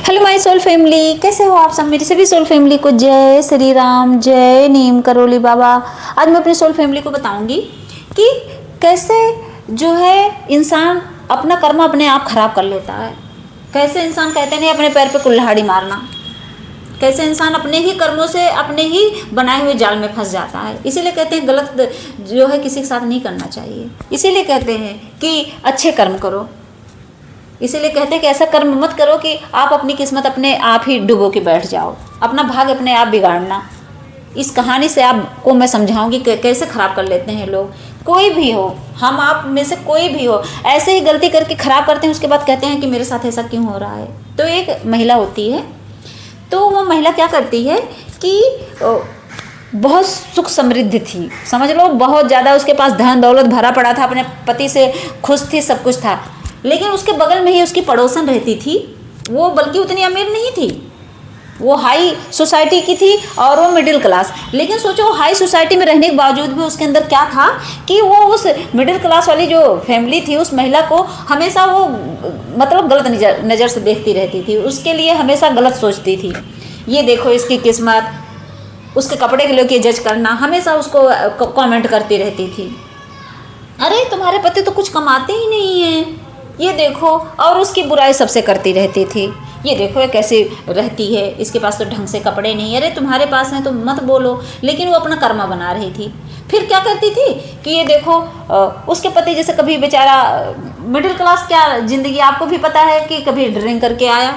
Hello my soul family, कैसे हो आप सब। मेरी सभी सोल फैमिली को जय श्री राम, जय नीम करोली बाबा। आज मैं अपनी सोल फैमिली को बताऊंगी कि कैसे जो है इंसान अपना कर्म अपने आप खराब कर लेता है। कैसे इंसान कहते नहीं अपने पैर पे कुल्हाड़ी मारना, कैसे इंसान अपने ही कर्मों से अपने ही बनाए हुए जाल में फंस जाता है। इसीलिए कहते हैं गलत जो है किसी के साथ नहीं करना चाहिए। इसीलिए कहते हैं कि अच्छे कर्म करो। इसीलिए कहते हैं कि ऐसा कर्म मत करो कि आप अपनी किस्मत अपने आप ही डुबो के बैठ जाओ, अपना भाग अपने आप बिगाड़ना। इस कहानी से आपको मैं समझाऊंगी कि कैसे खराब कर लेते हैं लोग। कोई भी हो, हम आप में से कोई भी हो, ऐसे ही गलती करके खराब करते हैं, उसके बाद कहते हैं कि मेरे साथ ऐसा क्यों हो रहा है। तो एक महिला होती है, तो वो महिला क्या करती है कि बहुत सुख समृद्ध थी, समझ लो बहुत ज़्यादा उसके पास धन दौलत भरा पड़ा था, अपने पति से खुश थी, सब कुछ था। लेकिन उसके बगल में ही उसकी पड़ोसन रहती थी। वो बल्कि उतनी अमीर नहीं थी, वो हाई सोसाइटी की थी और वो मिडिल क्लास। लेकिन सोचो वो हाई सोसाइटी में रहने के बावजूद भी उसके अंदर क्या था कि वो उस मिडिल क्लास वाली जो फैमिली थी उस महिला को हमेशा वो मतलब गलत नज़र से देखती रहती थी, उसके लिए हमेशा गलत सोचती थी। ये देखो इसकी किस्मत, उसके कपड़े के लिए जज करना, हमेशा उसको कमेंट करती रहती थी। अरे तुम्हारे पति तो कुछ कमाते ही नहीं हैं, ये देखो। और उसकी बुराई सबसे करती रहती थी। ये देखो ये कैसी रहती है, इसके पास तो ढंग से कपड़े नहीं। अरे तुम्हारे पास हैं तो मत बोलो। लेकिन वो अपना कर्मा बना रही थी। फिर क्या करती थी कि ये देखो उसके पति जैसे कभी बेचारा मिडिल क्लास क्या ज़िंदगी आपको भी पता है कि कभी ड्रिंक करके आया,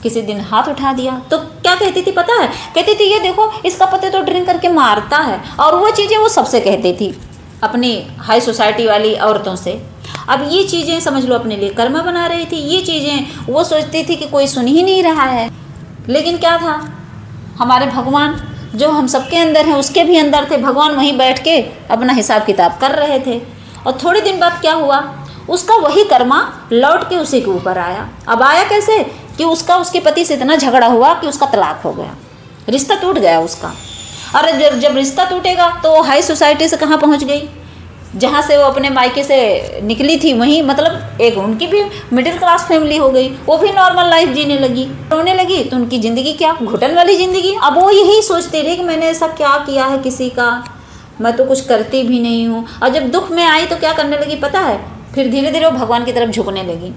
किसी दिन हाथ उठा दिया, तो क्या कहती थी पता है, कहती थी ये देखो इसका पति तो ड्रिंक करके मारता है। और वो चीज़ें वो सबसे कहती थी अपनी हाई सोसाइटी वाली औरतों से। अब ये चीज़ें समझ लो अपने लिए कर्मा बना रही थी। ये चीज़ें वो सोचती थी कि कोई सुन ही नहीं रहा है। लेकिन क्या था, हमारे भगवान जो हम सबके अंदर हैं उसके भी अंदर थे। भगवान वहीं बैठ के अपना हिसाब किताब कर रहे थे। और थोड़े दिन बाद क्या हुआ, उसका वही कर्मा लौट के उसी के ऊपर आया। अब आया कैसे कि उसके पति से इतना झगड़ा हुआ कि उसका तलाक हो गया, रिश्ता टूट गया उसका। अरे जब रिश्ता टूटेगा तो वो हाई सोसाइटी से कहाँ पहुँच गई, जहाँ से वो अपने मायके से निकली थी वहीं, मतलब एक उनकी भी मिडिल क्लास फैमिली हो गई। वो भी नॉर्मल लाइफ जीने लगी, रोने लगी। तो उनकी ज़िंदगी क्या घुटन वाली ज़िंदगी। अब वो यही सोचती रही कि मैंने ऐसा क्या किया है किसी का, मैं तो कुछ करती भी नहीं हूँ। और जब दुख में आई तो क्या करने लगी पता है, फिर धीरे धीरे वो भगवान की तरफ झुकने लगी।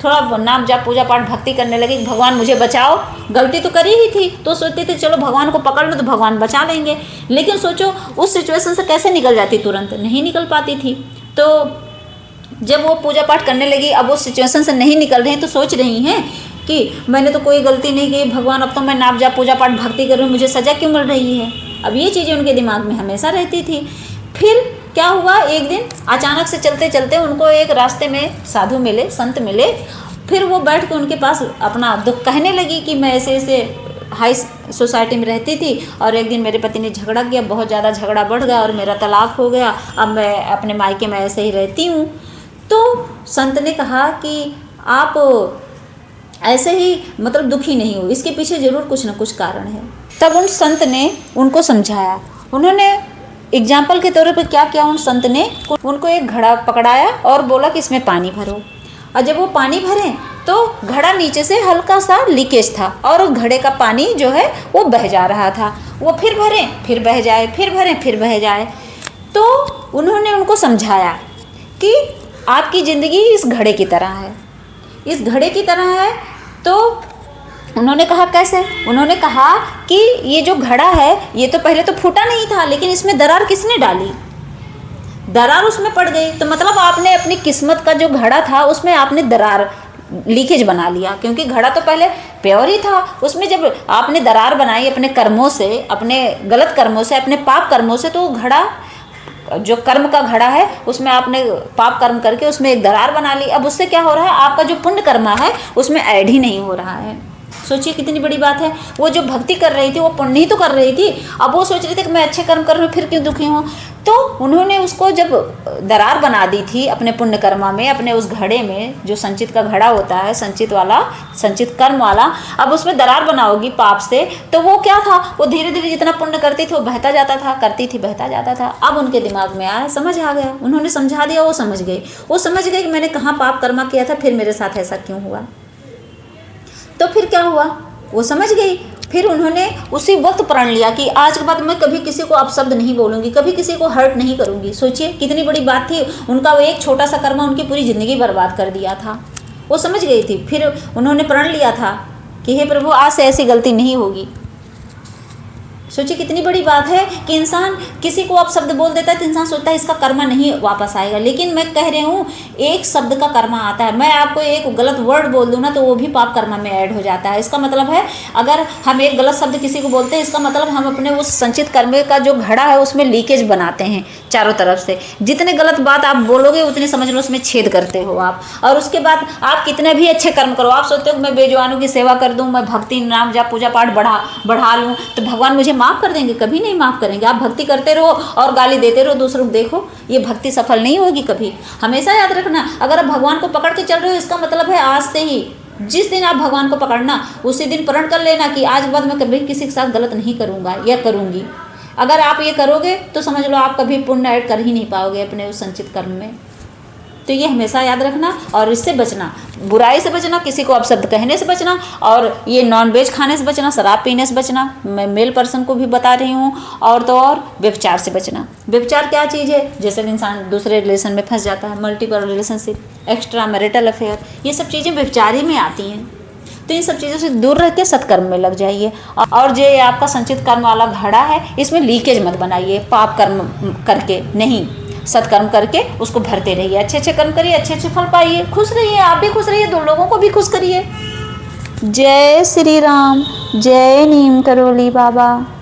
थोड़ा नाम जाप पूजा पाठ भक्ति करने लगी, भगवान मुझे बचाओ। गलती तो करी ही थी तो सोचती थी चलो भगवान को पकड़ लो तो भगवान बचा लेंगे। लेकिन सोचो उस सिचुएशन से कैसे निकल जाती, तुरंत नहीं निकल पाती थी। तो जब वो पूजा पाठ करने लगी, अब उस सिचुएशन से नहीं निकल रही हैं तो सोच रही हैं कि मैंने तो कोई गलती नहीं की भगवान, अब तो मैं नाम जाप पूजा पाठ भक्ति कर रही हूँ, मुझे सज़ा क्यों मिल रही है। अब ये चीज़ें उनके दिमाग में हमेशा रहती थी। फिर क्या हुआ, एक दिन अचानक से चलते चलते उनको एक रास्ते में साधु मिले, संत मिले। फिर वो बैठ के उनके पास अपना दुख कहने लगी कि मैं ऐसे ऐसे हाई सोसाइटी में रहती थी और एक दिन मेरे पति ने झगड़ा किया, बहुत ज़्यादा झगड़ा बढ़ गया और मेरा तलाक हो गया। अब मैं अपने मायके में ऐसे ही रहती हूँ। तो संत ने कहा कि आप ऐसे ही मतलब दुखी नहीं हो, इसके पीछे ज़रूर कुछ ना कुछ कारण है। तब उन संत ने उनको समझाया। उन्होंने एग्जाम्पल के तौर पर क्या किया, उन संत ने उनको एक घड़ा पकड़ाया और बोला कि इसमें पानी भरो। और जब वो पानी भरें तो घड़ा नीचे से हल्का सा लीकेज था और घड़े का पानी जो है वो बह जा रहा था। वो फिर भरें फिर बह जाए, फिर भरें फिर बह जाए। तो उन्होंने उनको समझाया कि आपकी ज़िंदगी इस घड़े की तरह है, इस घड़े की तरह है। तो उन्होंने कहा कैसे, उन्होंने कहा कि ये जो घड़ा है ये तो पहले तो फूटा नहीं था, लेकिन इसमें दरार किसने डाली, दरार उसमें पड़ गई। तो मतलब आपने अपनी किस्मत का जो घड़ा था उसमें आपने दरार लीकेज बना लिया, क्योंकि घड़ा तो पहले प्योर ही था। उसमें जब आपने दरार बनाई अपने कर्मों से, अपने गलत कर्मों से, अपने पाप कर्मों से, तो घड़ा जो कर्म का घड़ा है उसमें आपने पाप कर्म करके उसमें एक दरार बना ली। अब उससे क्या हो रहा है, आपका जो पुण्य कर्मा है उसमें ऐड ही नहीं हो रहा है। सोचिए कितनी बड़ी बात है। वो जो भक्ति कर रही थी वो पुण्य ही तो कर रही थी, अब वो सोच रही थी कि मैं अच्छे कर्म कर रही हूँ फिर क्यों दुखी हूँ। तो उन्होंने उसको जब दरार बना दी थी अपने पुण्य कर्मा में, अपने उस घड़े में जो संचित का घड़ा होता है, संचित कर्म वाला, अब उसमें दरार बनाओगी पाप से। तो वो क्या था, वो धीरे धीरे जितना पुण्य करती थी वो बहता जाता था, करती थी बहता जाता था। अब उनके दिमाग में आया, समझ आ गया, उन्होंने समझा दिया, वो समझ गई। वो समझ गई कि मैंने कहाँ पाप कर्मा किया था, फिर मेरे साथ ऐसा क्यों हुआ। तो फिर क्या हुआ, वो समझ गई। फिर उन्होंने उसी वक्त प्रण लिया कि आज के बाद मैं कभी किसी को अपशब्द नहीं बोलूँगी, कभी किसी को हर्ट नहीं करूँगी। सोचिए कितनी बड़ी बात थी। उनका वो एक छोटा सा कर्म उनकी पूरी ज़िंदगी बर्बाद कर दिया था। वो समझ गई थी। फिर उन्होंने प्रण लिया था कि हे प्रभु, आज से ऐसी गलती नहीं होगी। सोचिए कितनी बड़ी बात है कि इंसान किसी को आप शब्द बोल देता है तो इंसान सोचता है इसका कर्मा नहीं वापस आएगा। लेकिन मैं कह रही हूँ एक शब्द का कर्मा आता है। मैं आपको एक गलत वर्ड बोल दूँ ना तो वो भी पाप कर्मा में ऐड हो जाता है। इसका मतलब है अगर हम एक गलत शब्द किसी को बोलते हैं, इसका मतलब हम अपने उस संचित कर्म का जो घड़ा है उसमें लीकेज बनाते हैं चारों तरफ से। जितने गलत बात आप बोलोगे उतने समझ लो उसमें छेद करते हो आप। और उसके बाद आप कितने भी अच्छे कर्म करो, आप सोचते हो मैं बेजुबानों की सेवा कर दूँ, मैं भक्ति नाम जाप पूजा पाठ बढ़ा लूँ तो भगवान मुझे माफ़ कर देंगे। कभी नहीं माफ़ करेंगे। आप भक्ति करते रहो और गाली देते रहो दूसरों को, देखो ये भक्ति सफल नहीं होगी कभी। हमेशा याद रखना, अगर आप भगवान को पकड़ के चल रहे हो इसका मतलब है आज से ही जिस दिन आप भगवान को पकड़ना उसी दिन प्रण कर लेना कि आज के बाद मैं कभी किसी के साथ गलत नहीं करूँगा या करूँगी। अगर आप ये करोगे तो समझ लो आप कभी पुण्य ऐड कर ही नहीं पाओगे अपने उस संचित कर्म में। तो ये हमेशा याद रखना और इससे बचना, बुराई से बचना, किसी को अपशब्द कहने से बचना और ये नॉन वेज खाने से बचना, शराब पीने से बचना। मैं मेल पर्सन को भी बता रही हूँ। और तो और व्यभिचार से बचना। व्यभिचार क्या चीज़ है? जैसे इंसान दूसरे रिलेशन में फंस जाता है, multiple relationship, extra marital affair, ये सब चीज़ें व्यभिचार ही में आती हैं। तो इन सब चीज़ों से दूर रह के सत्कर्म में लग जाइए। और जो आपका संचित कर्म वाला घड़ा है इसमें लीकेज मत बनाइए पाप कर्म करके, नहीं, सत्कर्म करके उसको भरते रहिए। अच्छे अच्छे कर्म करिए, अच्छे अच्छे फल पाइए, खुश रहिए, आप भी खुश रहिए, दो लोगों को भी खुश करिए। जय श्री राम, जय नीम करोली बाबा।